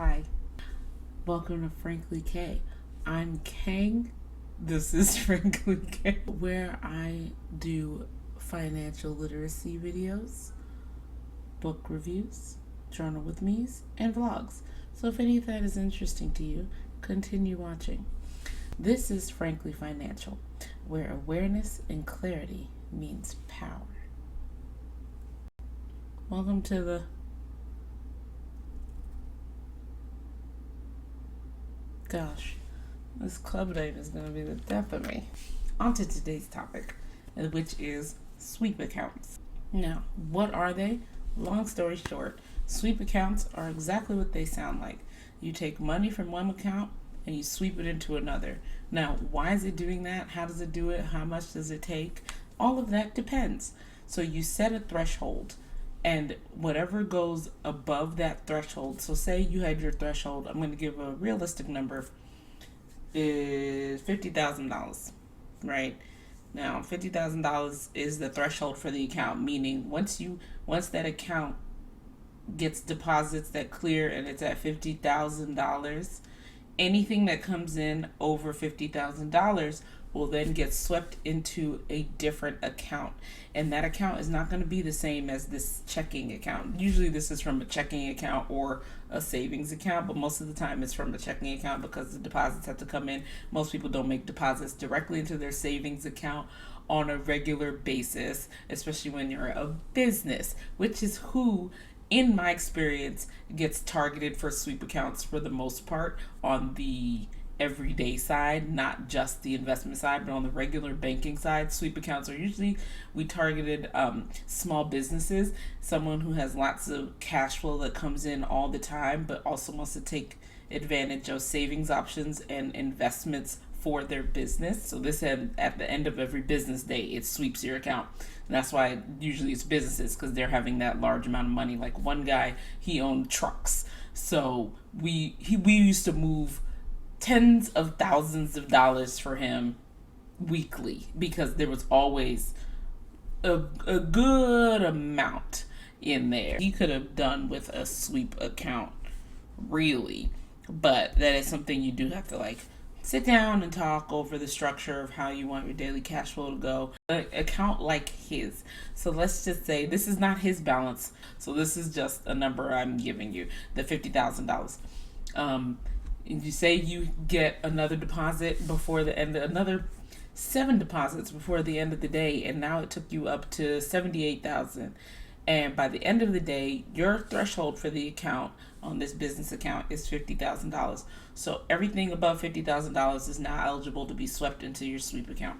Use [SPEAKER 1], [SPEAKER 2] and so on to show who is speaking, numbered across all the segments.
[SPEAKER 1] Hi, welcome to Frankly K. I'm Kang. This is Frankly K, where I do financial literacy videos, book reviews, journal with me's, and vlogs. So if any of that is interesting to you, continue watching. This is Frankly Financial, where awareness and clarity means power. Welcome to the Gosh, this club name is going to be the death of me. On to today's topic, which is sweep accounts. Now, what are they? Long story short, sweep accounts are exactly what they sound like. You take money from one account and you sweep it into another. Now, why is it doing that? How does it do it? How much does it take? All of that depends. So you set a threshold, and whatever goes above that threshold, so say you had your threshold, I'm going to give a realistic number, is $50,000, right? Now, $50,000 is the threshold for the account, meaning once that account gets deposits that clear and it's at $50,000, anything that comes in over $50,000 will then get swept into a different account, and that account is not going to be the same as this checking account. Usually this is from a checking account or a savings account, but most of the time it's from a checking account because the deposits have to come in. Most people don't make deposits directly into their savings account on a regular basis, especially when you're a business, which is who, in my experience, gets targeted for sweep accounts for the most part on the everyday side, not just the investment side, but on the regular banking side. Sweep accounts are usually, we targeted small businesses, someone who has lots of cash flow that comes in all the time, but also wants to take advantage of savings options and investments for their business. So this at the end of every business day, it sweeps your account. And that's why usually it's businesses, because they're having that large amount of money. Like one guy, he owned trucks. So we used to move tens of thousands of dollars for him weekly because there was always a good amount in there he could have done with a sweep account, really. But that is something you do have to sit down and talk over the structure of how you want your daily cash flow to go. An account like his, so let's just say this is not his balance, so this is just a number I'm giving you, the $50,000. You say you get another deposit before the end, another 7 deposits before the end of the day, and now it took you up to $78,000. And by the end of the day, your threshold for the account on this business account is $50,000. So everything above $50,000 is now eligible to be swept into your sweep account,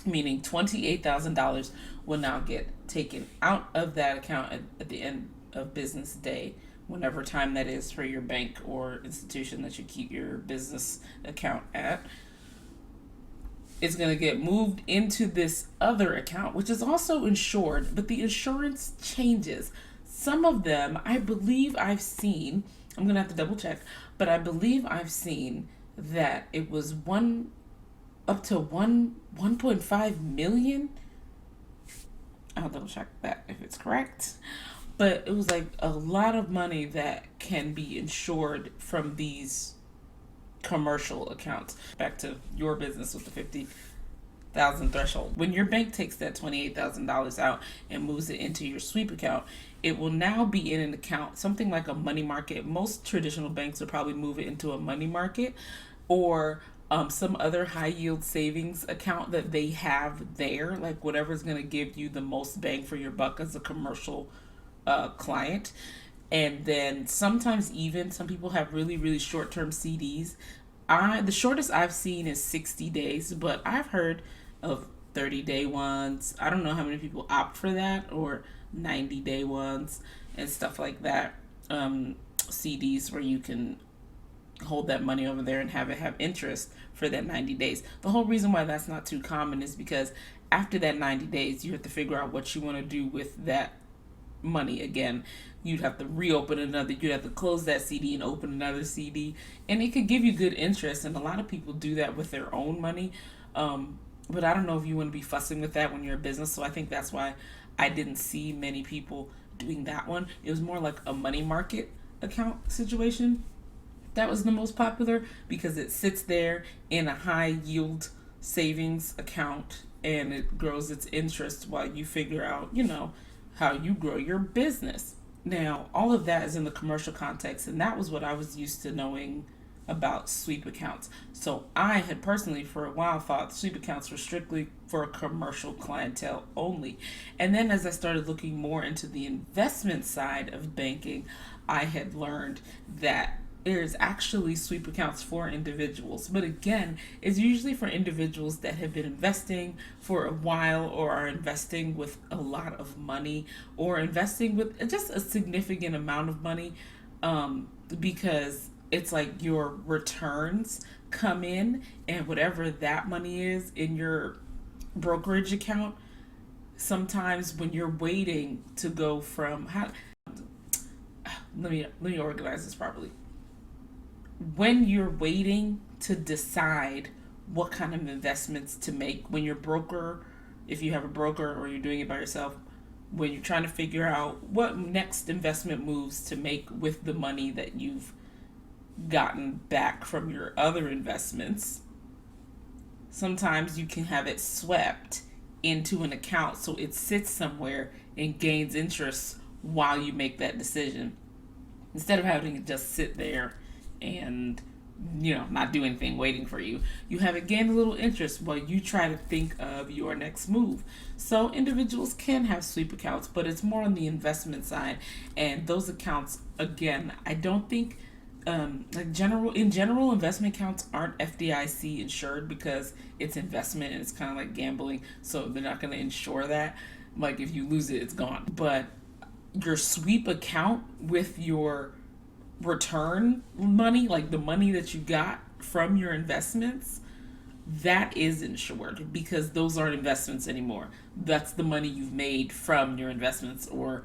[SPEAKER 1] meaning $28,000 will now get taken out of that account at the end of business day, whenever time that is for your bank or institution that you keep your business account at. It's going to get moved into this other account, which is also insured, but the insurance changes. Some of them, I believe I've seen, I'm going to have to double check, but I believe I've seen that it was up to 1.5 million. I'll double check that if it's correct. But it was a lot of money that can be insured from these commercial accounts. Back to your business with the $50,000 threshold. When your bank takes that $28,000 out and moves it into your sweep account, it will now be in an account, something like a money market. Most traditional banks will probably move it into a money market or some other high yield savings account that they have there, like whatever's going to give you the most bang for your buck as a commercial client. And then sometimes even some people have really, really short-term CDs. The shortest I've seen is 60 days, but I've heard of 30-day ones. I don't know how many people opt for that, or 90-day ones and stuff like that. CDs where you can hold that money over there and have it have interest for that 90 days. The whole reason why that's not too common is because after that 90 days, you have to figure out what you want to do with that money again. You'd have to reopen another, you'd have to close that CD and open another CD, and it could give you good interest, and a lot of people do that with their own money. But I don't know if you want to be fussing with that when you're a business, so I think that's why I didn't see many people doing that one. It was more like a money market account situation. That was the most popular because it sits there in a high yield savings account and it grows its interest while you figure out, how you grow your business. Now, all of that is in the commercial context, and that was what I was used to knowing about sweep accounts. So I had personally for a while thought sweep accounts were strictly for commercial clientele only. And then as I started looking more into the investment side of banking, I had learned that there's actually sweep accounts for individuals. But again, it's usually for individuals that have been investing for a while or are investing with a lot of money or investing with just a significant amount of money, because it's like your returns come in and whatever that money is in your brokerage account, sometimes when you're waiting to go from let me organize this properly. When you're waiting to decide what kind of investments to make, when your broker, if you have a broker or you're doing it by yourself, when you're trying to figure out what next investment moves to make with the money that you've gotten back from your other investments, sometimes you can have it swept into an account so it sits somewhere and gains interest while you make that decision, instead of having it just sit there and not do anything waiting for you. You have it gain a little interest while you try to think of your next move. So individuals can have sweep accounts, but it's more on the investment side. And those accounts, again, I don't think general investment accounts aren't FDIC insured because it's investment and it's kind of like gambling, so they're not going to insure that. Like if you lose it, it's gone. But your sweep account with your return money, like the money that you got from your investments, that is insured because those aren't investments anymore. That's the money you've made from your investments, or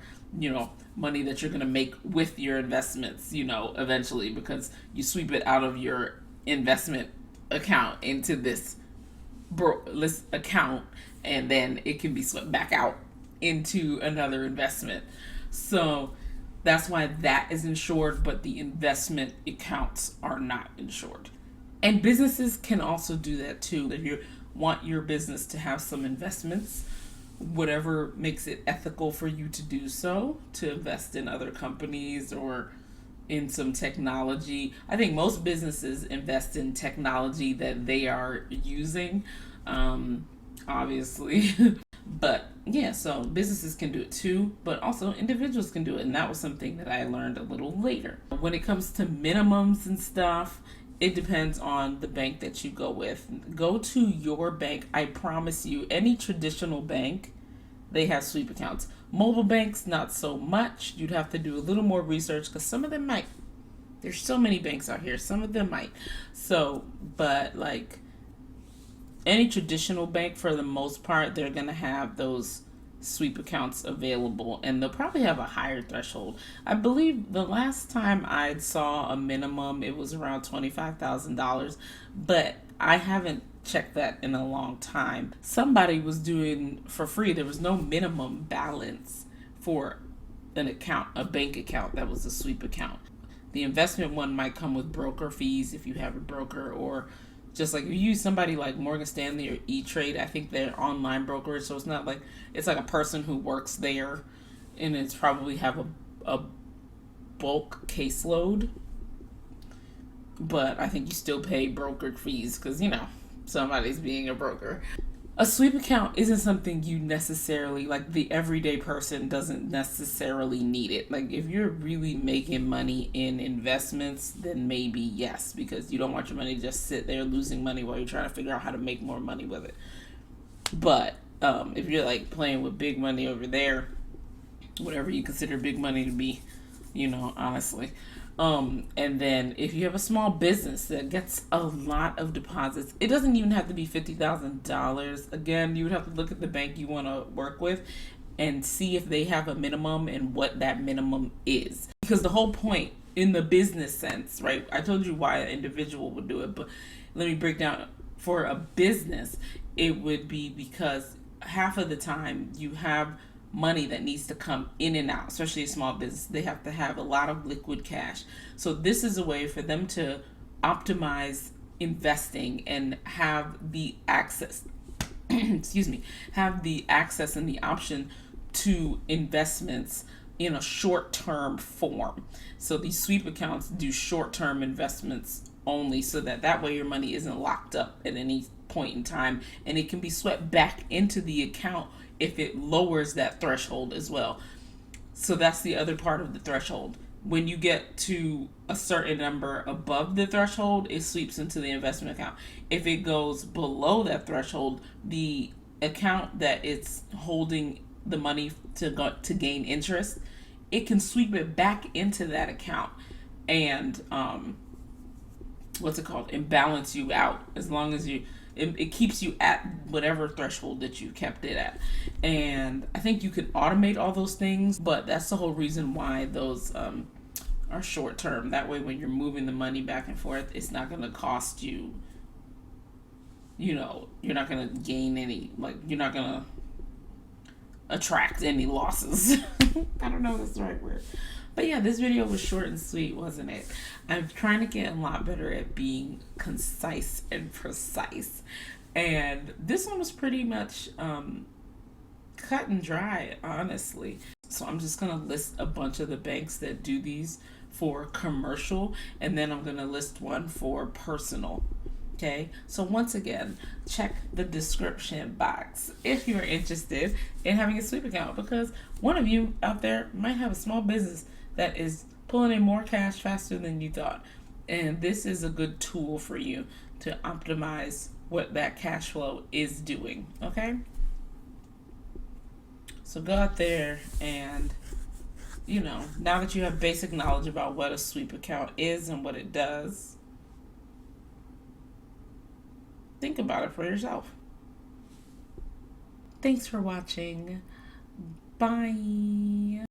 [SPEAKER 1] money that you're going to make with your investments, eventually, because you sweep it out of your investment account into this account, and then it can be swept back out into another investment. So that's why that is insured, but the investment accounts are not insured. And businesses can also do that too. If you want your business to have some investments, whatever makes it ethical for you to do so, to invest in other companies or in some technology. I think most businesses invest in technology that they are using, obviously. But yeah, so businesses can do it too, but also individuals can do it. And that was something that I learned a little later. When it comes to minimums and stuff, it depends on the bank that you go with. Go to your bank. I promise you, any traditional bank, they have sweep accounts. Mobile banks, not so much. You'd have to do a little more research because some of them might. There's so many banks out here. Some of them might. So, but like any traditional bank, for the most part, they're going to have those sweep accounts available, and they'll probably have a higher threshold. I believe the last time I saw a minimum, it was around $25,000, but I haven't checked that in a long time. Somebody was doing for free. There was no minimum balance for an account, a bank account that was a sweep account. The investment one might come with broker fees if you have a broker, or just like if you use somebody like Morgan Stanley or E-Trade, I think they're online brokers, so it's not like, it's like a person who works there, and it's probably have a bulk caseload. But I think you still pay brokerage fees because, somebody's being a broker. A sweep account isn't something you necessarily, like the everyday person doesn't necessarily need it. Like if you're really making money in investments, then maybe yes, because you don't want your money to just sit there losing money while you're trying to figure out how to make more money with it. But if you're like playing with big money over there, whatever you consider big money to be, honestly. And then if you have a small business that gets a lot of deposits, it doesn't even have to be $50,000. Again, you would have to look at the bank you want to work with and see if they have a minimum and what that minimum is. Because the whole point in the business sense, right? I told you why an individual would do it, but let me break down. For a business, it would be because half of the time you have money that needs to come in and out, especially a small business. They have to have a lot of liquid cash. So this is a way for them to optimize investing and have the access excuse me, have the access and the option to investments in a short-term form. So these sweep accounts do short-term investments only, so that way your money isn't locked up at any point in time, and it can be swept back into the account if it lowers that threshold as well. So that's the other part of the threshold. When you get to a certain number above the threshold, it sweeps into the investment account. If it goes below that threshold, the account that it's holding the money to gain interest, it can sweep it back into that account and and balance you out, as long as it keeps you at whatever threshold that you kept it at. And I think you can automate all those things, but that's the whole reason why those are short term. That way, when you're moving the money back and forth, it's not going to cost you, you're not going to gain any, you're not going to attract any losses. I don't know if that's the right word. But yeah, this video was short and sweet, wasn't it? I'm trying to get a lot better at being concise and precise. And this one was pretty much cut and dry, honestly. So I'm just going to list a bunch of the banks that do these for commercial, and then I'm going to list one for personal. Okay, so once again, check the description box if you're interested in having a sweep account, because one of you out there might have a small business that is pulling in more cash faster than you thought. And this is a good tool for you to optimize what that cash flow is doing. Okay, so go out there and, now that you have basic knowledge about what a sweep account is and what it does, think about it for yourself. Thanks for watching. Bye.